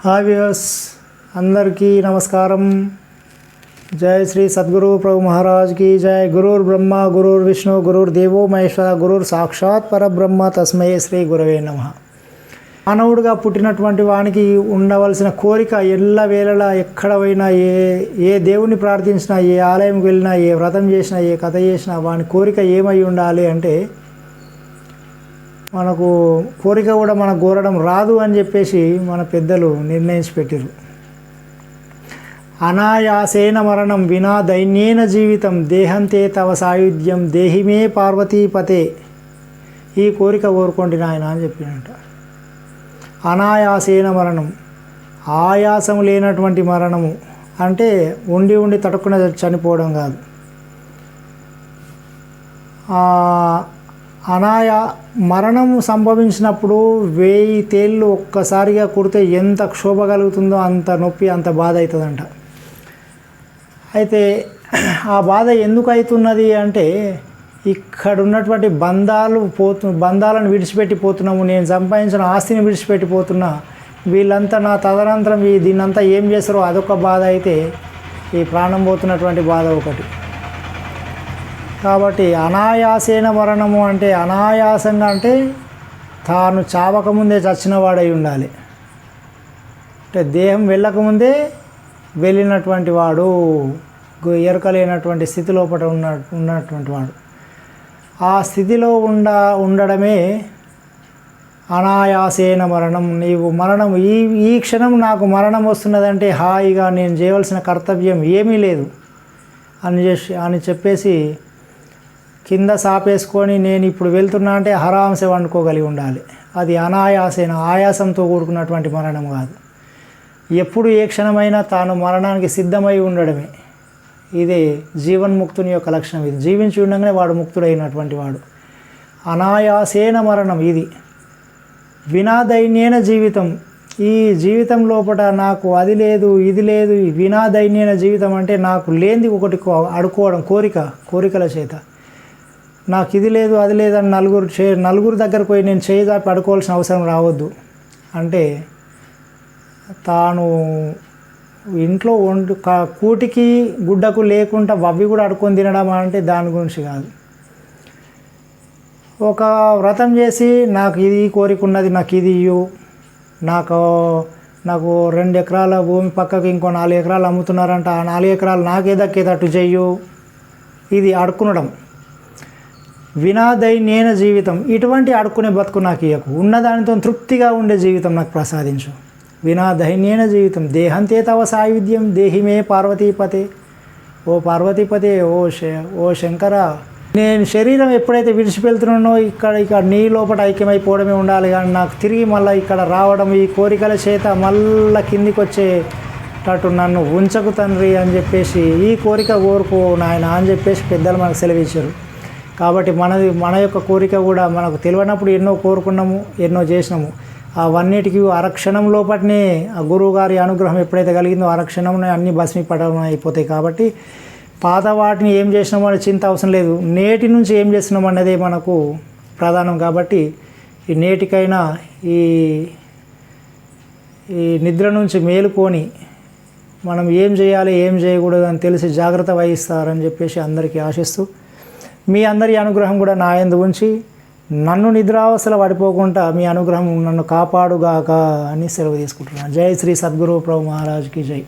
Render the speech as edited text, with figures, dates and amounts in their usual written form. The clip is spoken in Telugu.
హాయ్ వ్యూయర్స్, అందరికీ నమస్కారం. జై శ్రీ సద్గురు ప్రభు మహారాజ్ की जय. गुरुर् ब्रह्मा गुरुर् विष्णु गुरुर् देवो महेश्वर गुरुर् साक्षात् परब्रह्म तस्मै శ్రీ గురవే నమః. మానవుడిగా పుట్టినటువంటి వానికి ఉండవలసిన కోరిక ఎల్లవేళలా ఎక్కడ పోయినా ఏ దేవుని ప్రార్థించినా, ఏ ఆలయంకి వెళ్ళినా, ఏ వ్రతం చేసినా, ఏ కథ చేసినా వాని కోరిక ఏమై ఉండాలి అంటే మనకు కోరిక కూడా మనకు కోరడం రాదు అని చెప్పేసి మన పెద్దలు నిర్ణయించి పెట్టారు. అనాయాసేన మరణం వినా దైన్యేన జీవితం దేహంతే తవ సాయుధ్యం దేహిమే పార్వతీపతే. ఈ కోరిక కోరుకోండి నాయన అని చెప్పినట్ట. అనాయాసేన మరణం, ఆయాసం లేనటువంటి మరణము అంటే ఉండి ఉండి తట్టుకున్న చనిపోవడం కాదు. మరణము సంభవించినప్పుడు 1000 తేళ్ళు ఒక్కసారిగా కుడితే ఎంత క్షోభ కలుగుతుందో అంత నొప్పి, అంత బాధ అవుతుందంట. అయితే ఆ బాధ ఎందుకు అవుతున్నది అంటే ఇక్కడ ఉన్నటువంటి బంధాలను విడిచిపెట్టిపోతున్నాము. నేను సంపాదించిన ఆస్తిని విడిచిపెట్టిపోతున్నా. వీళ్ళంతా నా తదనంతరం దీన్నంతా ఏం చేస్తారో అదొక బాధ అయితే ఈ ప్రాణం పోతున్నటువంటి బాధ ఒకటి. కాబట్టి అనాయాసేన మరణము అంటే అనాయాసంగా అంటే తాను చావకముందే చచ్చిన వాడై ఉండాలి. అంటే దేహం వెళ్ళకముందే వెళ్ళినటువంటి వాడు, ఎరకలేనటువంటి స్థితి లోపల ఉన్నటువంటి వాడు. ఆ స్థితిలో ఉండడమే అనాయాసేన మరణం. నీవు మరణం ఈ క్షణం నాకు మరణం వస్తున్నదంటే హాయిగా నేను చేయవలసిన కర్తవ్యం ఏమీ లేదు అని చెప్పేసి కింద సాపేసుకొని నేను ఇప్పుడు వెళ్తున్నా అంటే హరాంసే వండుకోగలిగి ఉండాలి. అది అనాయాసేన, ఆయాసంతో కూడుకున్నటువంటి మరణం కాదు. ఎప్పుడు ఏ క్షణమైనా తాను మరణానికి సిద్ధమై ఉండడమే. ఇదే జీవన్ముక్తుని యొక్క లక్షణం. ఇది జీవించి ఉండగానే వాడు ముక్తుడైనటువంటి వాడు. అనాయాసేన మరణం ఇది. వినాదైన్యేన జీవితం. ఈ జీవితం లోపల నాకు అది లేదు ఇది లేదు. వినాదైన్యేన జీవితం అంటే నాకు లేనిది ఒకటి అడుకోవడం, కోరికల చేత. నాకు ఇది లేదు అది లేదని నలుగురు దగ్గరకు పోయి నేను చేయి పడుకోవాల్సిన అవసరం రావద్దు. అంటే తాను ఇంట్లో కూటికి గుడ్డకు లేకుండా అవి కూడా అడుకొని తినడం అంటే దాని గురించి కాదు. ఒక వ్రతం చేసి నాకు ఇది కోరిక ఉన్నది, నాకు ఇది ఇయ్యు, నాకు 2 ఎకరాల భూమి పక్కకి ఇంకో 4 ఎకరాలు అమ్ముతున్నారంట, ఆ 4 ఎకరాలు నాకే దక్కేటట్టు చెయ్యు. ఇది అడుకునడం. వినాదైన్యేన జీవితం. ఇటువంటి అడుక్కునే బతుకు నాకు ఇయ్యకు. ఉన్నదానితో తృప్తిగా ఉండే జీవితం నాకు ప్రసాదించు. వినాదైన్యేన జీవితం దేహంతే తవ సాయుధ్యం దేహిమే పార్వతీపతే. ఓ పార్వతీపతే, ఓ శంకర, నేను శరీరం ఎప్పుడైతే విడిచిపెళ్తున్నానో ఇక్కడ నీ లోపల ఐక్యమైపోవడమే ఉండాలి. కానీ నాకు తిరిగి మళ్ళీ ఇక్కడ రావడం, ఈ కోరికల చేత మళ్ళీ కిందికి వచ్చేటట్టు నన్ను ఉంచకు తండ్రి అని చెప్పేసి, ఈ కోరిక కోరుకో నాయన అని చెప్పేసి పెద్దలు మనకు సెలవిచ్చారు. కాబట్టి మన యొక్క కోరిక కూడా మనకు తెలియనప్పుడు ఎన్నో కోరుకున్నాము, ఎన్నో చేసినాము. అవన్నిటికీ అరక్షణం లోపలనే ఆ గురువుగారి అనుగ్రహం ఎప్పుడైతే కలిగిందో అరక్షణంలో అన్నీ భస్మీపటం అయిపోతాయి. కాబట్టి పాత వాటిని ఏం చేసినామో అనే చింత అవసరం లేదు. నేటి నుంచి ఏం చేస్తున్నాం అన్నదే మనకు ప్రధానం. కాబట్టి ఈ నేటికైనా ఈ నిద్ర నుంచి మేలుకొని మనం ఏం చేయాలి ఏం చేయకూడదు అని తెలిసి జాగ్రత్త వహిస్తారని చెప్పేసి అందరికీ ఆశిస్తూ, మీ అందరి అనుగ్రహం కూడా నా యందు ఉంచి నన్ను నిద్రావస్థలో పడిపోకుండా మీ అనుగ్రహం నన్ను కాపాడుగాక అని సెలవు తీసుకుంటున్నాను. జై శ్రీ సద్గురు ప్రభు మహారాజ్ की जय.